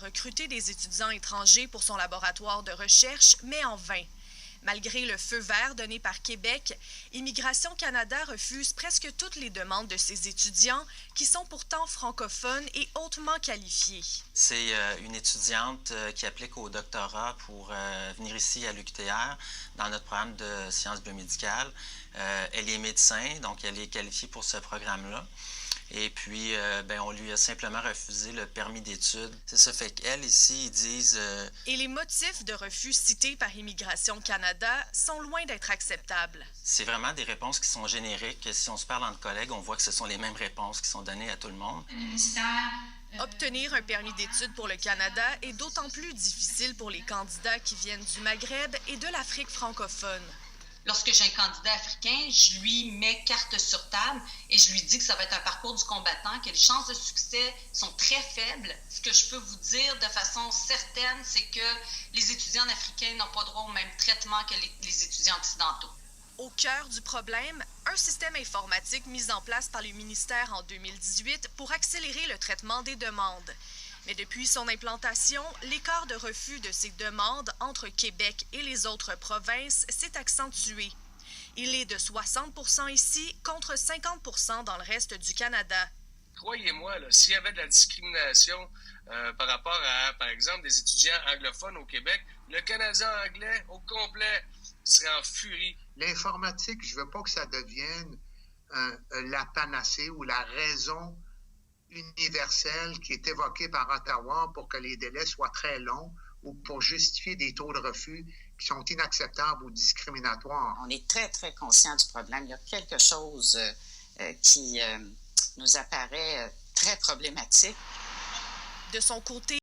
recruter des étudiants étrangers pour son laboratoire de recherche, mais en vain. Malgré le feu vert donné par Québec, Immigration Canada refuse presque toutes les demandes de ses étudiants, qui sont pourtant francophones et hautement qualifiés. C'est une étudiante qui applique au doctorat pour venir ici à l'UQTR dans notre programme de sciences biomédicales. Elle est médecin, donc elle est qualifiée pour ce programme-là. Et puis, on lui a simplement refusé le permis d'études. C'est ça, fait qu'elle, ici, ils disent... Et les motifs de refus cités par Immigration Canada sont loin d'être acceptables. C'est vraiment des réponses qui sont génériques. Si on se parle entre collègues, on voit que ce sont les mêmes réponses qui sont données à tout le monde. Obtenir un permis d'études pour le Canada est d'autant plus difficile pour les candidats qui viennent du Maghreb et de l'Afrique francophone. Lorsque j'ai un candidat africain, je lui mets carte sur table et je lui dis que ça va être un parcours du combattant, que les chances de succès sont très faibles. Ce que je peux vous dire de façon certaine, c'est que les étudiants africains n'ont pas droit au même traitement que les étudiants occidentaux. Au cœur du problème, un système informatique mis en place par le ministère en 2018 pour accélérer le traitement des demandes. Mais depuis son implantation, l'écart de refus de ces demandes entre Québec et les autres provinces s'est accentué. Il est de 60 % ici contre 50 % dans le reste du Canada. Croyez-moi, s'il y avait de la discrimination par rapport à, par exemple, des étudiants anglophones au Québec, le Canadien anglais au complet serait en furie. L'informatique, je ne veux pas que ça devienne la panacée ou la raison universelle qui est évoquée par Ottawa pour que les délais soient très longs ou pour justifier des taux de refus qui sont inacceptables ou discriminatoires. On est très, très conscient du problème. Il y a quelque chose qui nous apparaît très problématique. De son côté,